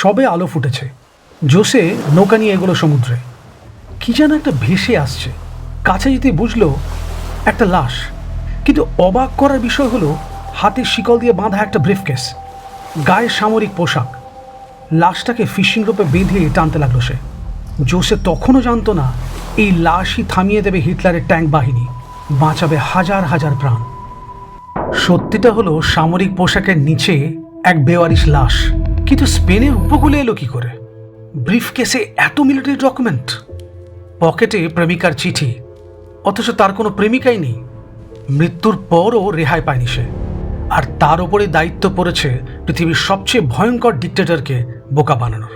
সবে আলো ফুটেছে। জোসে নৌকা নিয়ে এগোলো সমুদ্রে। কি যেন একটা ভেসে আসছে। কাছে যেতে বুঝলো একটা লাশ। কিন্তু অবাক করার বিষয় হলো হাতে শিকল দিয়ে বাঁধা একটা ব্রিফকেস, গায়ে সামরিক পোশাক। লাশটাকে ফিশিং রোপে বেঁধে টানতে লাগলো সে। জোসে তখনও জানতো না এই লাশই থামিয়ে দেবে হিটলারের ট্যাঙ্ক বাহিনী, বাঁচাবে হাজার হাজার প্রাণ। সত্যিটা হলো সামরিক পোশাকের নিচে এক বেওয়ারিশ লাশ। কিন্তু স্পেনের উপকূলে এলো কি করে? ব্রিফকেসে এত মিলিটারি ডকুমেন্ট, পকেটে প্রেমিকার চিঠি, অথচ তার কোনো প্রেমিকাই নেই। মৃত্যুর পরও রেহাই পায়নি সে। আর তার উপরে দায়িত্ব পড়েছে পৃথিবীর সবচেয়ে ভয়ঙ্কর ডিক্টেটরকে বোকা বানানোর।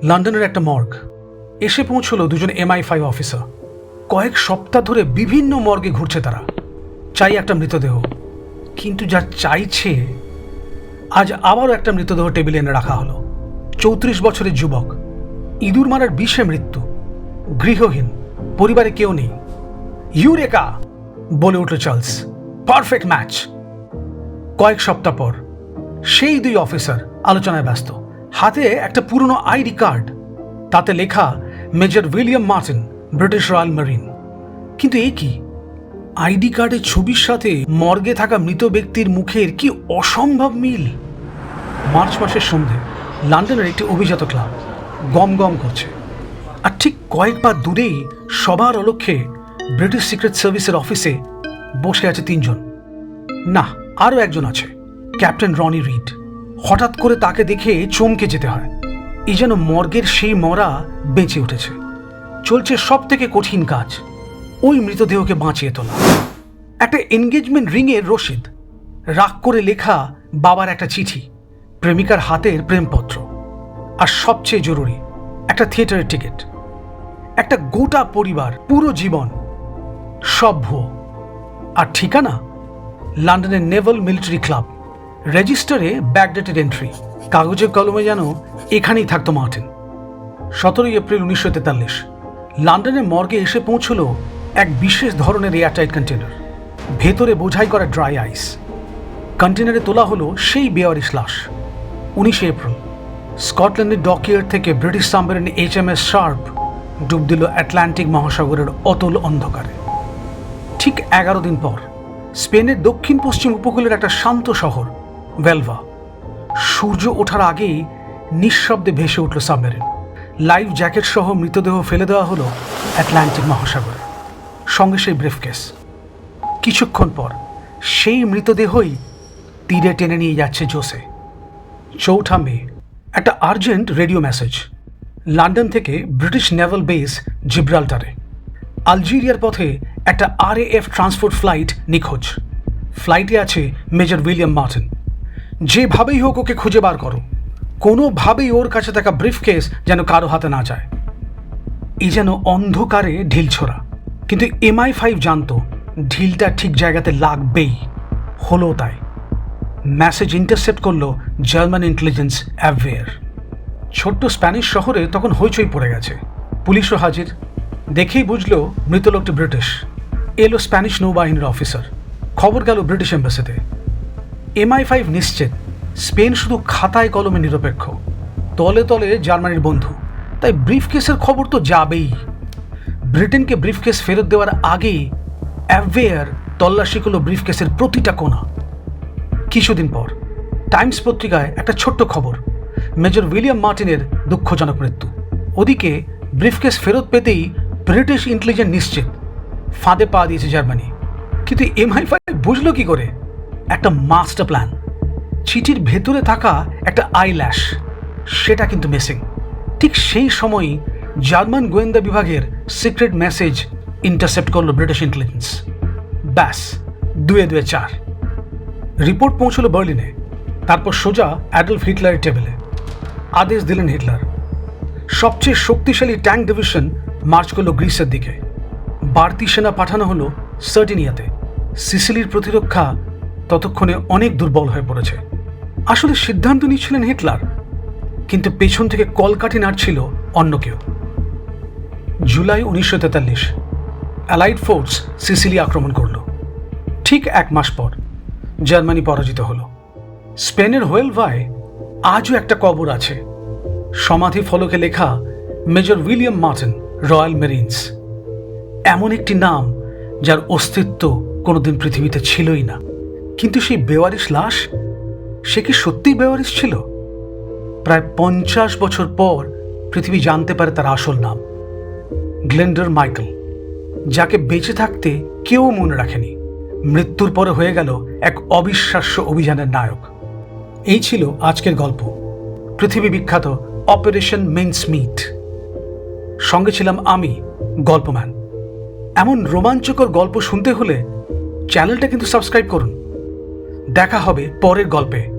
লন্ডনের একটা মর্গ। এসে পৌঁছলো দুজন MI5 অফিসার। কয়েক সপ্তাহ ধরে বিভিন্ন মর্গে ঘুরছে তারা। চাই একটা মৃতদেহ, কিন্তু যা চাইছে। আজ আবারও একটা মৃতদেহ টেবিলে এনে রাখা হলো। 34 বছরের যুবক, ইঁদুর মারার বিষে মৃত্যু, গৃহহীন, পরিবারে কেউ নেই। ইউরেকা বলে উঠল চার্লস, পারফেক্ট ম্যাচ। কয়েক সপ্তাহ পর সেই দুই অফিসার আলোচনায় ব্যস্ত। হাতে একটা পুরনো আইডি কার্ড, তাতে লেখা major William Martin, British royal marine. কিন্তু এ কি? আইডি কার্ডের ছবির সাথে মর্গে থাকা মৃত ব্যক্তির মুখের কি অসম্ভব মিল। মার্চ মাসের সন্ধে লন্ডনের একটি অভিজাত ক্লাব গম গম করছে। আর ঠিক কয়েক পা দূরেই সবার অলক্ষ্যে ব্রিটিশ সিক্রেট সার্ভিসের অফিসে বসে আছে তিনজন। না, আরও একজন আছে, ক্যাপ্টেন রনি রিড। হঠাৎ করে তাকে দেখে চমকে যেতে হয়। এই যেন মর্গের সেই মরা বেঁচে উঠেছে। চলছে সব থেকে কঠিন কাজ, ওই মৃতদেহকে বাঁচিয়ে তোলা। একটা এনগেজমেন্ট রিংয়ের রসিদ, রাগ করে লেখা বাবার একটা চিঠি, প্রেমিকার হাতের প্রেমপত্র, আর সবচেয়ে জরুরি একটা থিয়েটারের টিকিট। একটা গোটা পরিবার, পুরো জীবন, সব ভুয়ো। আর ঠিকানা লন্ডনের নেভাল মিলিটারি ক্লাব। রেজিস্টারে ব্যাকডেটেড এন্ট্রি, কাগজে কলমে যেন এখানেই থাকতো মার্টিন। 17 এপ্রিল 1943 লন্ডনের মর্গে এসে পৌঁছল এক বিশেষ ধরনের এয়ারটাইট কন্টেনার, ভেতরে বোঝাই করা ড্রাই আইস। কন্টেনারে তোলা হলো সেই বেওয়ারিশ লাশ। 19 এপ্রিল স্কটল্যান্ডের ডকইয়ার্ড থেকে ব্রিটিশ সাবমেরিন HMS শার্প ডুব দিল আটলান্টিক মহাসাগরের অতল অন্ধকারে। ঠিক 11 দিন পর স্পেনের দক্ষিণ পশ্চিম উপকূলের একটা শান্ত শহর ভেলভা। সূর্য ওঠার আগেই নিঃশব্দে ভেসে উঠল সাবমেরিন। লাইফ জ্যাকেট সহ মৃতদেহ ফেলে দেওয়া হলো আটলান্টিক মহাসাগরে, সঙ্গে সেই ব্রিফকেস। কিছুক্ষণ পর সেই মৃতদেহই তীরে টেনে নিয়ে যাচ্ছে জোসে। 4 মে একটা আর্জেন্ট রেডিও মেসেজ লন্ডন থেকে ব্রিটিশ নেভাল বেস জিব্রাল্টারে। আলজেরিয়ার পথে একটা RAF ট্রান্সপোর্ট ফ্লাইট নিখোঁজ। ফ্লাইটে আছে মেজর উইলিয়াম মার্টিন। যেভাবেই হোক ওকে খুঁজে বার করো, কোনোভাবেই ওর কাছে থাকা ব্রিফকেস যেন কারো হাতে না যায়। এই যেন অন্ধকারে ঢিল ছোড়া। কিন্তু MI5 জানতো ঢিলটা ঠিক জায়গাতে লাগবেই। হলো তাই। মেসেজ ইন্টারসেপ্ট করলো জার্মান ইন্টেলিজেন্স অ্যাভওয়্যার। ছোট্ট স্প্যানিশ শহরে তখন হইচই পড়ে গেছে। পুলিশও হাজির। দেখেই বুঝলো মৃত লোকটি ব্রিটিশ। এলো স্প্যানিশ নৌবাহিনীর অফিসার। খবর গেল ব্রিটিশ এম্বাসিতে। MI5 নিশ্চিত স্পেন শুধু খাতায় কলমে নিরপেক্ষ, তলে তলে জার্মানির বন্ধু। তাই ব্রিফকেসের খবর তো যাবেই। ব্রিটেনকে ব্রিফকেস ফেরত দেওয়ার আগেই অ্যাভওয়্যার তল্লাশি করল ব্রিফকেসের প্রতিটা কোণা। কিছুদিন পর টাইমস পত্রিকায় একটা ছোট্ট খবর, মেজর উইলিয়াম মার্টিনের দুঃখজনক মৃত্যু। ওদিকে ব্রিফকেস ফেরত পেতেই ব্রিটিশ ইন্টেলিজেন্স নিশ্চিত ফাঁদে পা দিয়েছে জার্মানি। কিন্তু MI5 বুঝলো কি করে? একটা মাস্টার প্ল্যান। চিঠির ভেতরে থাকা একটা আইল্যাশ, সেটা কিন্তু মিসিং। ঠিক সেই সময়ই জার্মান গোয়েন্দা বিভাগের সিক্রেট মেসেজ ইন্টারসেপ্ট করলো ব্রিটিশ ইন্টেলিজেন্স। ব্যাস, 2-2 4। রিপোর্ট পৌঁছলো বার্লিনে। তারপর সোজা অ্যাডলফ হিটলারের টেবিলে। আদেশ দিলেন হিটলার। সবচেয়ে শক্তিশালী ট্যাঙ্ক ডিভিশন মার্চ করলো গ্রিসের দিকে। বাড়তি সেনা পাঠানো হলো সার্ডিনিয়াতে। সিসিলির প্রতিরক্ষা ততক্ষণে অনেক দুর্বল হয়ে পড়েছে। আসলে সিদ্ধান্ত নিচ্ছিলেন হিটলার, কিন্তু পেছন থেকে কলকাঠি নাড়ছিল অন্য কেউ। জুলাই 1943 অ্যালাইড ফোর্স সিসিলি আক্রমণ করল। ঠিক 1 মাস পর জার্মানি পরাজিত হলো। স্পেনের হুয়েলভায় আজও একটা কবর আছে, সমাধি ফলকে লেখা মেজর উইলিয়াম মার্টিন, রয়্যাল মেরিনস। এমন একটি নাম যার অস্তিত্ব কোনোদিন পৃথিবীতে ছিলই না। কিন্তু সেই বেওয়ারিশ লাশ, সে কি সত্যিই বেওয়ারিশ ছিল? প্রায় 50 বছর পর পৃথিবী জানতে পারে তার আসল নাম, গ্লেন্ডার মাইকেল, যাকে বেঁচে থাকতে কেউ মনে রাখেনি। মৃত্যুর পরে হয়ে গেল এক অবিশ্বাস্য অভিযানের নায়ক। এই ছিল আজকের গল্প, পৃথিবী বিখ্যাত অপারেশন মিন্সমিট। সঙ্গে ছিলাম আমি, গল্পম্যান। এমন রোমাঞ্চকর গল্প শুনতে হলে চ্যানেলটা কিন্তু সাবস্ক্রাইব করুন। দেখা হবে পরের গল্পে।